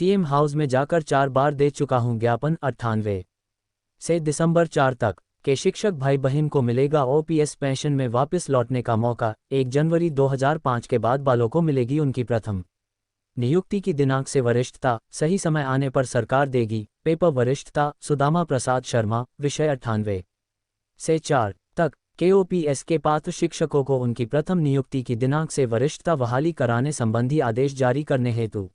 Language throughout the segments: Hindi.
सीएम हाउस में जाकर 4 बार दे चुका हूं ज्ञापन। 98 से दिसंबर 4 तक के शिक्षक भाई बहन को मिलेगा ओपीएस पेंशन में वापस लौटने का मौका। 1 जनवरी 2005 के बाद वालों को मिलेगी उनकी प्रथम नियुक्ति की दिनांक से वरिष्ठता, सही समय आने पर सरकार देगी। पेपर वरिष्ठता सुदामा प्रसाद शर्मा। विषय 98 से 4 तक के ओपीएस के पात्र शिक्षकों को उनकी प्रथम नियुक्ति की दिनांक से वरिष्ठता बहाली कराने संबंधी आदेश जारी करने हेतु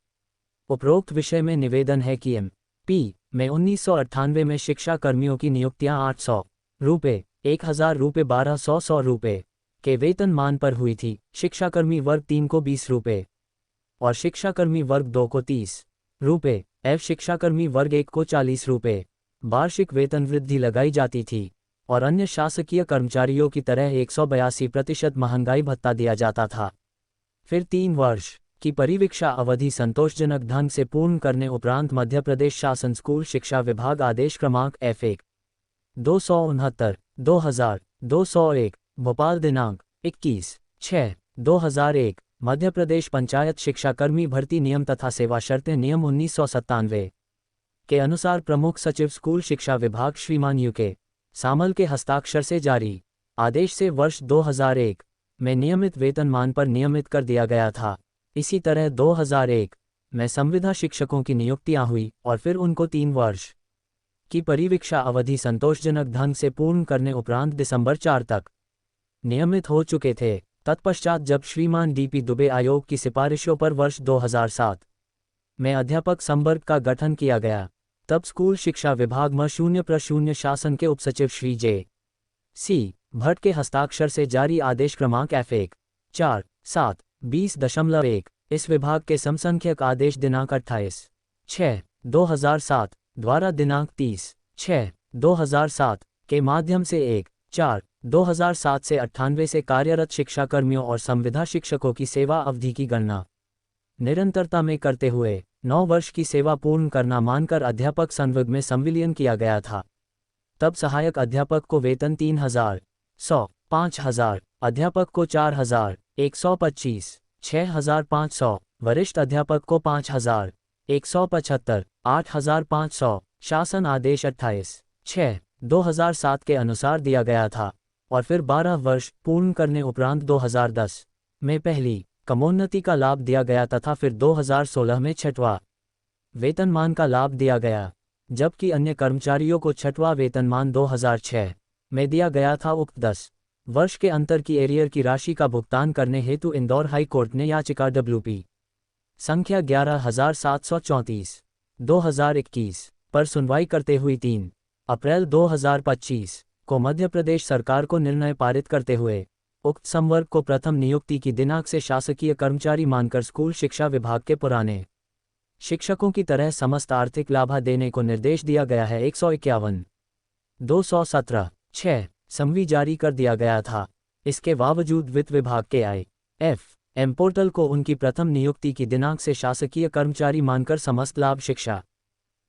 उपरोक्त विषय में निवेदन है कि एमपी में 1998 में शिक्षा कर्मियों की नियुक्तियां 800 रुपये, 1000 रुपये, 1200 रुपये के वेतनमान पर हुई थी। शिक्षाकर्मी वर्ग 3 को 20 रुपये और शिक्षाकर्मी वर्ग 2 को 30 रुपये एवं शिक्षाकर्मी वर्ग 1 को 40 रुपये वार्षिक वेतन वृद्धि लगाई जाती थी और अन्य शासकीय कर्मचारियों की तरह 182% महंगाई भत्ता दिया जाता था। फिर 3 वर्ष की परिवीक्षा अवधि संतोषजनक ढंग से पूर्ण करने उपरांत मध्य प्रदेश शासन स्कूल शिक्षा विभाग आदेश क्रमांक F1 269 2001 भोपाल दिनांक 21/6/2001 मध्य प्रदेश पंचायत शिक्षाकर्मी भर्ती नियम तथा सेवा शर्तें नियम 1997 के अनुसार प्रमुख सचिव स्कूल शिक्षा विभाग श्रीमान यूके सामल के हस्ताक्षर से जारी आदेश से वर्ष 2001 में नियमित वेतनमान पर नियमित कर दिया गया था। इसी तरह 2001 में संविदा शिक्षकों की नियुक्तियां हुई और फिर उनको 3 वर्ष की परिवीक्षा अवधि संतोषजनक ढंग से पूर्ण करने उपरांत दिसंबर 4 तक नियमित हो चुके थे। तत्पश्चात जब श्रीमान डीपी दुबे आयोग की सिफारिशों पर वर्ष 2007 में अध्यापक संवर्ग का गठन किया गया, तब स्कूल शिक्षा विभाग में 0/0 शासन के उपसचिव श्री J.C. भट्ट के हस्ताक्षर से जारी आदेश क्रमांक F1 4/7/20.1 इस विभाग के समसंख्यक आदेश दिनांक 28/6/2007 द्वारा दिनांक 30/6/2007 के माध्यम से 1/4/2007 से 98 से कार्यरत शिक्षाकर्मियों और संविदा शिक्षकों की सेवा अवधि की गणना निरंतरता में करते हुए 9 वर्ष की सेवा पूर्ण करना मानकर अध्यापक संवर्ग में संविलियन किया गया था। तब सहायक अध्यापक को वेतन 3,100, 5,000, अध्यापक को 4,125, 6,500, वरिष्ठ अध्यापक को 5,175, 8,500 शासन आदेश 28/6/2007 के अनुसार दिया गया था और फिर 12 वर्ष पूर्ण करने उपरांत 2010 में पहली क्रमोन्नति का लाभ दिया गया तथा फिर 2016 में 6वां वेतनमान का लाभ दिया गया, जबकि अन्य कर्मचारियों को 6वां वेतनमान 2006 में दिया गया था। उक्त 10 वर्ष के अंतर की एरियर की राशि का भुगतान करने हेतु इंदौर हाई कोर्ट ने याचिका WP संख्या 11,734/2021 पर सुनवाई करते हुए 3 अप्रैल 2025 को मध्य प्रदेश सरकार को निर्णय पारित करते हुए उक्त संवर्ग को प्रथम नियुक्ति की दिनांक से शासकीय कर्मचारी मानकर स्कूल शिक्षा विभाग के पुराने शिक्षकों की तरह समस्त आर्थिक लाभ देने को निर्देश दिया गया है। 151/217/6 संवि जारी कर दिया गया था। इसके बावजूद वित्त विभाग के IFM पोर्टल को उनकी प्रथम नियुक्ति की दिनांक से शासकीय कर्मचारी मानकर समस्त लाभ शिक्षा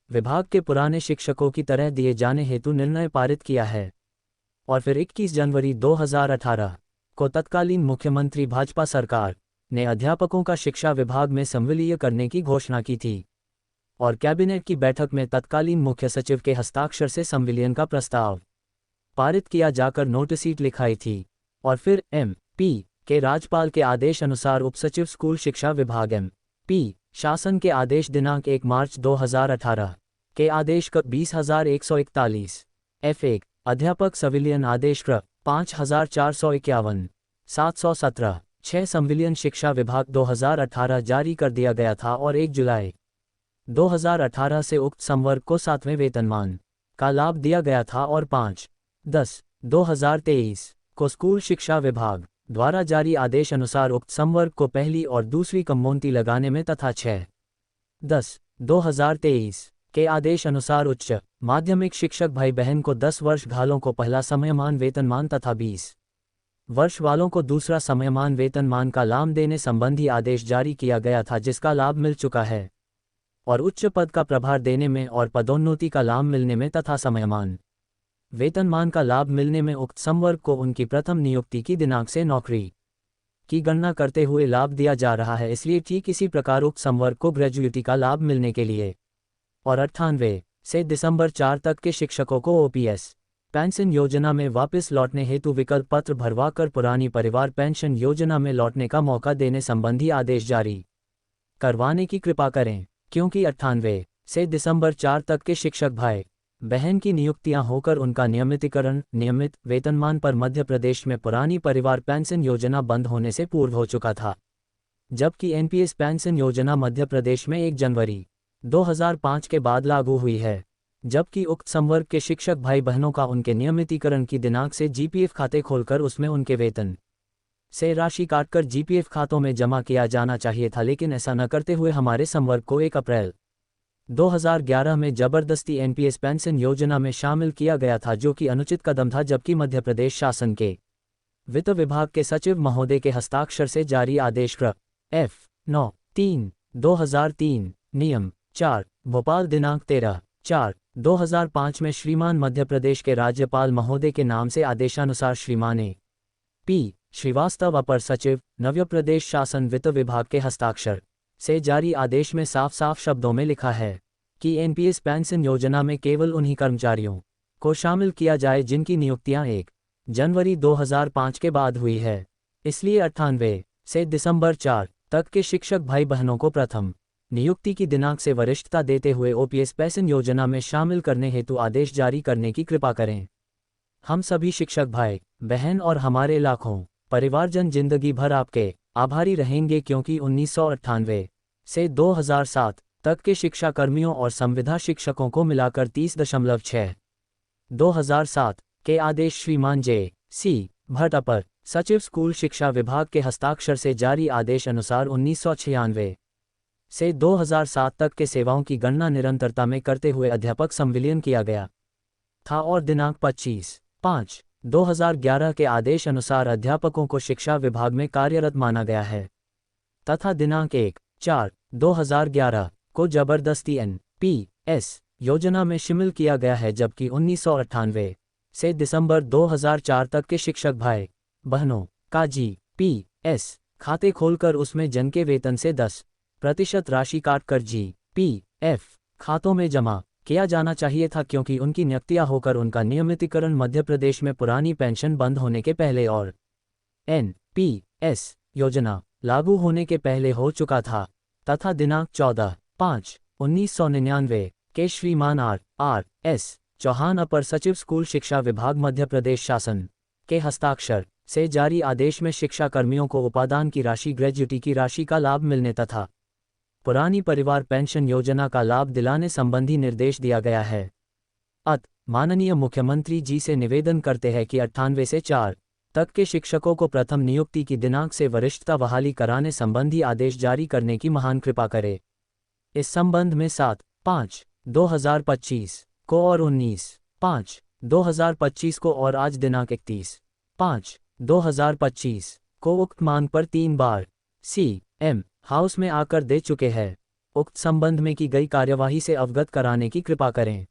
विभाग के पुराने शिक्षकों की तरह दिए जाने हेतु निर्णय पारित किया है। और फिर 21 जनवरी 2018 को तत्कालीन मुख्यमंत्री भाजपा सरकार ने अध्यापकों का शिक्षा विभाग में संविलीय करने की घोषणा की थी और कैबिनेट की बैठक में तत्कालीन मुख्य सचिव के हस्ताक्षर से संविलियन का प्रस्ताव पारित किया जाकर नोटिस लिखाई थी। और फिर MP के राज्यपाल के आदेश अनुसार उपसचिव स्कूल शिक्षा विभाग MP शासन के आदेश दिनांक 1 मार्च 2018 के आदेश क्रम 20,141 F1 अध्यापक संविलियन आदेश क्रम 5,451 717 6 संविलियन शिक्षा विभाग 2018 जारी कर दिया गया था और 1 जुलाई 2018 से उक्त संवर्ग को 7वें वेतनमान का लाभ दिया गया था और 5/10/2023 को स्कूल शिक्षा विभाग द्वारा जारी आदेश अनुसार उक्त संवर्ग को पहली और दूसरी क्रमोन्नति लगाने में तथा 6/10/2023 के आदेश अनुसार उच्च माध्यमिक शिक्षक भाई बहन को 10 वर्ष घालों को पहला समयमान वेतनमान तथा 20 वर्ष वालों को दूसरा समयमान वेतनमान का लाभ देने संबंधी आदेश जारी किया गया था, जिसका लाभ मिल चुका है और उच्च पद का प्रभार देने में और पदोन्नति का लाभ मिलने में तथा समयमान वेतनमान का लाभ मिलने में उक्त संवर्ग को उनकी प्रथम नियुक्ति की दिनांक से नौकरी की गणना करते हुए लाभ दिया जा रहा है, इसलिए ठीक इसी प्रकार उक्त संवर्ग को ग्रेजुएटी का लाभ मिलने के लिए और 98 से दिसंबर 4 तक के शिक्षकों को ओपीएस पेंशन योजना में वापस लौटने हेतु विकल्प पत्र भरवा कर पुरानी परिवार पेंशन योजना में लौटने का मौका देने संबंधी आदेश जारी करवाने की कृपा करें, क्योंकि 98 से दिसंबर 4 तक के शिक्षक भाई बहन की नियुक्तियां होकर उनका नियमितीकरण नियमित वेतनमान पर मध्य प्रदेश में पुरानी परिवार पेंशन योजना बंद होने से पूर्व हो चुका था, जबकि एनपीएस पेंशन योजना मध्य प्रदेश में 1 जनवरी 2005 के बाद लागू हुई है, जबकि उक्त संवर्ग के शिक्षक भाई बहनों का उनके नियमितीकरण की दिनांक से जीपीएफ खाते खोलकर उसमें उनके वेतन से राशि काटकर जीपीएफ खातों में जमा किया जाना चाहिए था, लेकिन ऐसा न करते हुए हमारे संवर्ग को 1 अप्रैल 2011 में जबरदस्ती एनपीएस पेंशन योजना में शामिल किया गया था, जो कि अनुचित कदम था। जबकि मध्य प्रदेश शासन के वित्त विभाग के सचिव महोदय के हस्ताक्षर से जारी आदेश क्रम F-9-3/2003 नियम 4 भोपाल दिनांक 13/4/2005 में श्रीमान मध्य प्रदेश के राज्यपाल महोदय के नाम से आदेशानुसार श्रीमान A.P. श्रीवास्तव अपर सचिव नव्य प्रदेश शासन वित्त विभाग के हस्ताक्षर से जारी आदेश में साफ साफ शब्दों में लिखा है कि एनपीएस पेंशन योजना में केवल उन्हीं कर्मचारियों को शामिल किया जाए जिनकी नियुक्तियां 1 जनवरी 2005 के बाद हुई है। इसलिए 98 से दिसंबर 4 तक के शिक्षक भाई बहनों को प्रथम नियुक्ति की दिनांक से वरिष्ठता देते हुए ओपीएस पेंशन योजना में शामिल करने हेतु आदेश जारी करने की कृपा करें। हम सभी शिक्षक भाई बहन और हमारे लाखों परिवारजन जिंदगी भर आपके आभारी रहेंगे, क्योंकि 1998 से 2007 तक के शिक्षा कर्मियों और संविदा शिक्षकों को मिलाकर 30.6/2007 के आदेश श्रीमान J.C. भट्ट अपर सचिव स्कूल शिक्षा विभाग के हस्ताक्षर से जारी आदेश अनुसार 1996 से 2007 तक के सेवाओं की गणना निरंतरता में करते हुए अध्यापक संविलियन किया गया था और दिनांक 25/5/2011 के आदेश अनुसार अध्यापकों को शिक्षा विभाग में कार्यरत माना गया है तथा दिनांक 1/4/2011 को जबरदस्ती एनपीएस योजना में शामिल किया गया है, जबकि 1998 से दिसंबर 2004 तक के शिक्षक भाई बहनों का जीपीएस खाते खोलकर उसमें जन के वेतन से 10% राशि काटकर जीपीएफ खातों में जमा किया जाना चाहिए था, क्योंकि उनकी नियुक्तियां होकर उनका नियमितीकरण मध्य प्रदेश में पुरानी पेंशन बंद होने के पहले और एनपीएस योजना लागू होने के पहले हो चुका था तथा दिनांक 14/5/1999 के श्रीमान R.S. चौहान अपर सचिव स्कूल शिक्षा विभाग मध्य प्रदेश शासन के हस्ताक्षर से जारी आदेश में शिक्षा कर्मियों को उपादान की राशि ग्रेजुएटी की राशि का लाभ मिलने तथा पुरानी परिवार पेंशन योजना का लाभ दिलाने संबंधी निर्देश दिया गया है। माननीय मुख्यमंत्री जी से निवेदन करते हैं कि 98 से 4 तक के शिक्षकों को प्रथम नियुक्ति की दिनांक से वरिष्ठता बहाली कराने संबंधी आदेश जारी करने की महान कृपा करे। इस संबंध में 7/5/2025 को और 19/5/2025 को और आज दिनांक 31/5/2025 को उक्त मांग पर 3 बार CM हाउस में आकर दे चुके हैं। उक्त संबंध में की गई कार्यवाही से अवगत कराने की कृपा करें।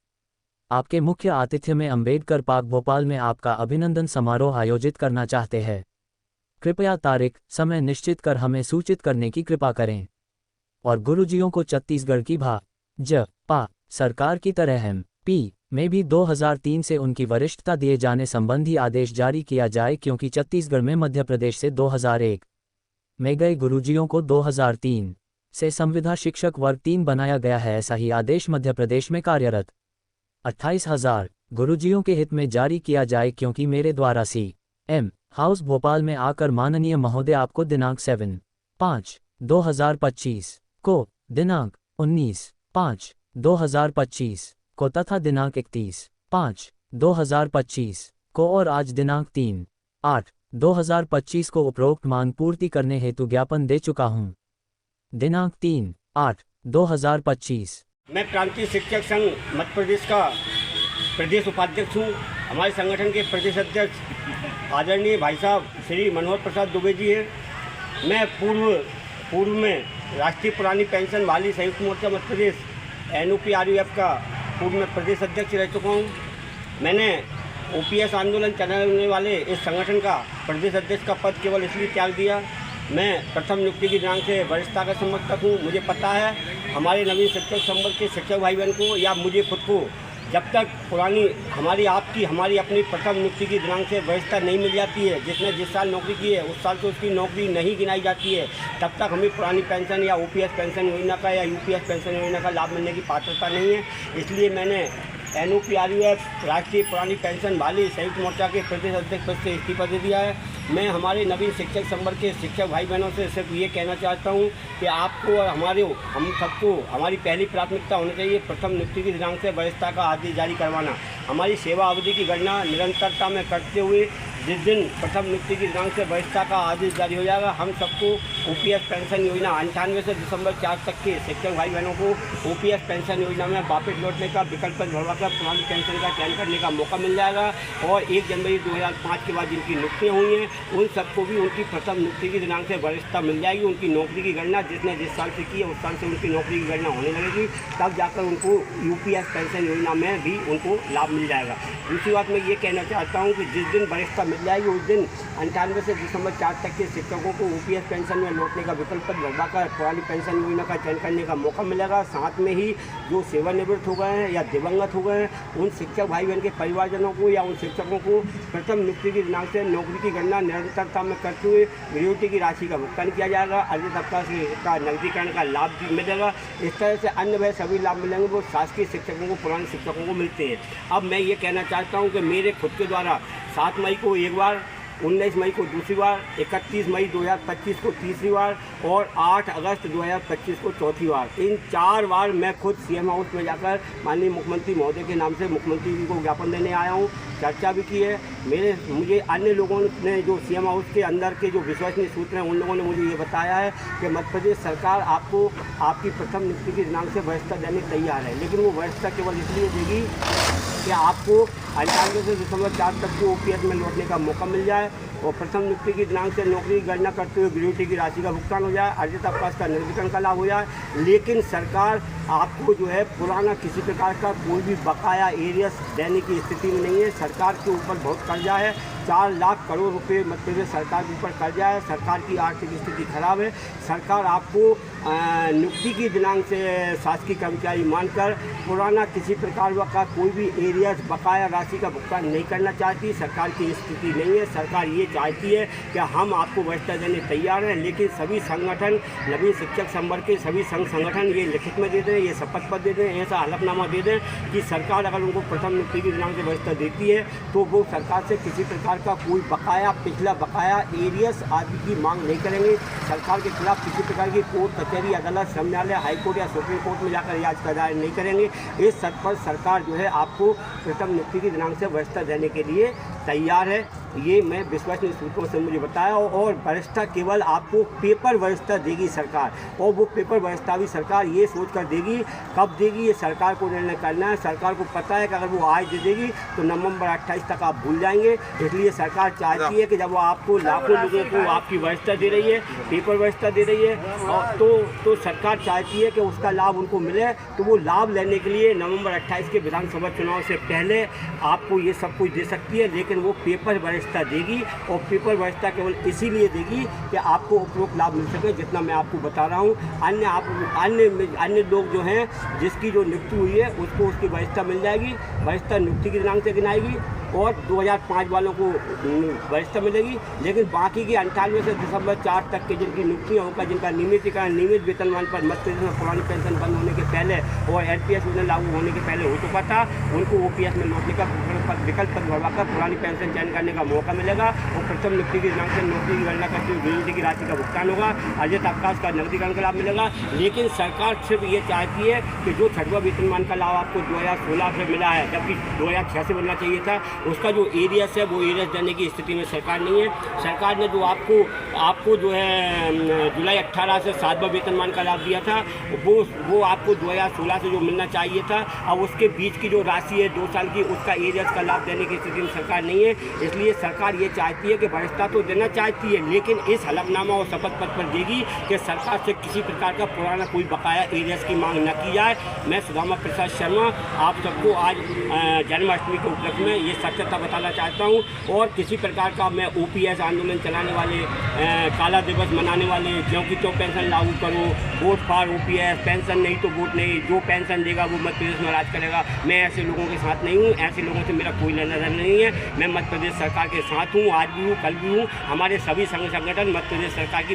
आपके मुख्य आतिथ्य में अंबेडकर पार्क भोपाल में आपका अभिनंदन समारोह आयोजित करना चाहते हैं। कृपया तारीख समय निश्चित कर हमें सूचित करने की कृपा करें। और गुरुजियों को छत्तीसगढ़ की भाजपा सरकार की तरह MP में भी 2003 से उनकी वरिष्ठता दिए जाने संबंधी आदेश जारी किया जाए, क्योंकि छत्तीसगढ़ में मध्य प्रदेश से 2001 में गए गुरुजियों को 2003 से संविदा शिक्षक वर्ग 3 बनाया गया है। ऐसा ही आदेश मध्य प्रदेश में कार्यरत 28,000 गुरुजियों के हित में जारी किया जाए, क्योंकि मेरे द्वारा CM हाउस भोपाल में आकर माननीय महोदय आपको दिनांक 7/5/2025 को दिनांक 19/5/2025 को तथा दिनांक 31/5/2025 को और आज दिनांक 3/8/2025 को उपरोक्त मांग पूर्ति करने हेतु ज्ञापन दे चुका हूं। दिनांक 3/8/2025। मैं प्रांतीय शिक्षक संघ मध्य प्रदेश का प्रदेश उपाध्यक्ष हूँ। हमारे संगठन के प्रदेश अध्यक्ष आदरणीय भाई साहब श्री मनोहर प्रसाद दुबे जी हैं। मैं पूर्व में राष्ट्रीय पुरानी पेंशन वाली संयुक्त मोर्चा मध्य प्रदेश NOPRUF का पूर्व में प्रदेश अध्यक्ष रह चुका हूँ। मैंने OPS आंदोलन चलाने वाले इस संगठन का प्रदेश अध्यक्ष का पद केवल इसलिए त्याग दिया मैं प्रथम नियुक्ति की दिनांक से वरिष्ठता का समर्थक हूँ। मुझे पता है हमारे नवीन शिक्षक संवर्ग के शिक्षक भाई बहन को या मुझे खुद को जब तक पुरानी हमारी अपनी प्रथम नियुक्ति की दिनांक से वरिष्ठता नहीं मिल जाती है, जिसने जिस साल नौकरी की है उस साल से उसकी नौकरी नहीं गिनाई जाती है, तब तक हमें पुरानी पेंशन या ओपीएस पेंशन योजना का या यूपीएस पेंशन योजना का लाभ मिलने की पात्रता नहीं है। इसलिए मैंने NOPRUF राष्ट्रीय पुरानी पेंशन वाली संयुक्त मोर्चा के प्रदेश अध्यक्ष पद से इस्तीफा दे दिया है। मैं हमारे नवीन शिक्षक संवर्ग के शिक्षक भाई बहनों से सिर्फ ये कहना चाहता हूँ कि आपको और हम सबको हमारी पहली प्राथमिकता होनी चाहिए प्रथम नियुक्ति की दिनांक से वरिष्ठता का आदेश जारी करवाना। हमारी सेवा अवधि की गणना निरंतरता में करते हुए जिस दिन प्रथम नियुक्ति की दिनांक से वरिष्ठता का आदेश जारी हो जाएगा, हम सबको ओपीएस पेंशन योजना 98 से दिसंबर 4 तक के शिक्षक भाई बहनों को ओपीएस पेंशन योजना में वापस लौटने का विकल्प भरवाकर पुरानी पेंशन का चयन करने का मौका मिल जाएगा। और 1 जनवरी 2005 के बाद जिनकी नियुक्तियाँ हुई हैं उन सबको भी उनकी प्रथम नियुक्ति की दिनांक से वरिष्ठता मिल जाएगी। उनकी नौकरी की गणना जिसने जिस साल से की है उस साल से उनकी नौकरी की गणना होने लगेगी, तब जाकर उनको यूपीएस पेंशन योजना में भी उनको लाभ मिल जाएगा। दूसरी बात मैं ये कहना चाहता हूँ कि जिस दिन वरिष्ठता मिल जाएगी उस दिन 98 से दिसंबर 4 तक के शिक्षकों को ओपीएस पेंशन में लौटने का विकल्प भरवाकर पुरानी पेंशन योजना का चयन करने का मौका मिलेगा। साथ में ही जो सेवानिवृत्त हो गए हैं या दिवंगत हो गए हैं उन शिक्षक भाई बहन के परिवारजनों को या उन शिक्षकों को प्रथम नियुक्ति की दिनांक से नौकरी की गणना निरंतरता में करते हुए ग्रेच्युटी की राशि का भुगतान किया जाएगा। अर्जित अवकाश का नकदीकरण का लाभ भी मिलेगा। इस तरह से अन्य वह सभी लाभ मिलेंगे वो शासकीय शिक्षकों को पुराने शिक्षकों को मिलते हैं। अब मैं ये कहना चाहता हूँ कि मेरे खुद के द्वारा 7 मई को एक बार, 19 मई को दूसरी बार, 31 मई 2025 को तीसरी बार और 8 अगस्त 2025 को चौथी बार, इन 4 बार मैं खुद सीएम हाउस में जाकर माननीय मुख्यमंत्री महोदय के नाम से मुख्यमंत्री जी को ज्ञापन देने आया हूँ। चर्चा भी की है। मुझे अन्य लोगों ने जो सीएम हाउस के अंदर के जो विश्वसनीय सूत्र हैं उन लोगों ने मुझे ये बताया है कि मध्य प्रदेश सरकार आपको आपकी प्रथम नियुक्ति की दिनांक से वरिष्ठता देने तैयार है, लेकिन वो वरिष्ठता केवल इसलिए देगी कि आपको 98 से दिसंबर 4 तक को ओपीएस में लौटने का मौका मिल जाए और प्रथम नियुक्ति की दिनांक से नौकरी की गणना करते हुए ग्रेच्युटी की राशि का भुगतान हो जाए, अर्जित अवकाश का नकदीकरण का लाभ हो जाए। लेकिन सरकार आपको जो है पुराना किसी प्रकार का कोई भी बकाया एरियस देने की स्थिति में नहीं है। सरकार के ऊपर बहुत कर्जा है, 4 लाख करोड़ रुपए मध्य प्रदेश सरकार के ऊपर कर्जा है। सरकार की आर्थिक स्थिति खराब है। सरकार आपको नियुक्ति की दिनांक से शासकीय कर्मचारी मानकर पुराना किसी प्रकार का कोई भी एरियस बकाया राशि का भुगतान नहीं करना चाहती। सरकार की स्थिति नहीं है। सरकार ये चाहती है कि हम आपको वरिष्ठता देने तैयार हैं, लेकिन सभी संगठन, नवीन शिक्षक संवर्ग के सभी संघ संगठन ये लिखित में दे दें, ये शपथ पत्र दे दें, ऐसा हलफनामा दे दें कि सरकार अगर उनको प्रथम नियुक्ति की दिनांक से वरिष्ठता देती है तो वो सरकार से किसी प्रकार का कोई बकाया, पिछला बकाया एरियस आदि की मांग नहीं करेंगे। सरकार के खिलाफ किसी प्रकार की कोर्ट कचहरी, अदालत, श्रम न्यायालय, हाईकोर्ट या सुप्रीम कोर्ट में जाकर याचिका दायर नहीं करेंगे। इस शर्त पर सरकार जो है आपको प्रथम नियुक्ति की दिनांक से वरिष्ठता देने के लिए तैयार है। ये मैं विश्वसनीय सूत्रों से मुझे बताया। और वरिष्ठता केवल आपको पेपर वरिष्ठता देगी सरकार, और वो पेपर वरिष्ठता भी सरकार ये सोच कर देगी, कब देगी ये सरकार को निर्णय करना है। सरकार को पता है कि अगर वो आज दे देगी तो नवंबर 28 तक आप भूल जाएंगे। इसलिए सरकार चाहती है कि जब वो आपको लाखों लोगों को आपकी वरिष्ठता दे रही है, पेपर वरिष्ठता दे रही है, और तो सरकार चाहती है कि उसका लाभ उनको मिले। तो वो लाभ लेने के लिए नवंबर 28 के विधानसभा चुनाव से पहले आपको ये सब कुछ दे सकती है, लेकिन वो पेपर वरिष्ठता देगी। और पेपर वरिष्ठता केवल इसीलिए देगी कि आपको उपरोक्त लाभ मिल सके, जितना मैं आपको बता रहा हूँ। अन्य लोग जो हैं जिसकी जो नियुक्ति हुई है उसको उसकी वरिष्ठता मिल जाएगी। वरिष्ठता नियुक्ति की दिनांक से गिनाएगी और 2005 वालों को वरिष्ठता मिलेगी, लेकिन बाकी के 98 से दिसंबर 4 तक के जिनकी नियुक्तियाँ होगा, जिनका नियमित वेतनमान पर मध्य प्रदेश में पुरानी पेंशन बंद होने के पहले और एनपीएस योजना लागू होने के पहले हो चुका था, उनको ओपीएस में लौटने का विकल्प भरवाकर पुरानी पेंशन चयन करने का मौका मिलेगा। और प्रथम नियुक्ति की दिनांक से नौकरी की गणना करते हुए ग्रेच्युटी की राशि का भुगतान होगा, अर्जित अवकाश का नकदीकरण का लाभ मिलेगा। लेकिन सरकार सिर्फ ये चाहती है कि जो 6वां वेतनमान का लाभ आपको 2016 से मिला है, जबकि 2006 से मिलना चाहिए था, उसका जो एरियस है वो एरियस देने की स्थिति में सरकार नहीं है। सरकार ने जो आपको जो है जुलाई 18 से 7वां वेतनमान का लाभ दिया था, वो आपको 2016 से जो मिलना चाहिए था, अब उसके बीच की जो राशि है 2 साल की, उसका एरियस का लाभ देने की स्थिति में सरकार नहीं है। इसलिए सरकार ये चाहती है कि वरिष्ठता तो देना चाहती है, लेकिन इस हलफनामा और शपथ पत्र पर देगी कि सरकार से किसी प्रकार का पुराना कोई बकाया एरियस की मांग न की जाए। मैं सुदामा प्रसाद शर्मा आप सबको आज जन्माष्टमी के उपलक्ष्य में ये सत्यता बताना चाहता हूँ। और किसी प्रकार का मैं OPS आंदोलन चलाने वाले, काला दिवस मनाने वाले, ज्यों की त्यों पेंशन लागू करो, वोट फॉर OPS, पेंशन नहीं तो वोट नहीं, जो पेंशन देगा वो मध्य प्रदेश में राज करेगा, मैं ऐसे लोगों के साथ नहीं हूँ। ऐसे लोगों से मेरा कोई लेना देना नहीं है। मैं मध्य प्रदेश सरकार के साथ हूँ, आज भी हूँ, कल भी हूँ। हमारे सभी संगठन मध्य प्रदेश सरकार की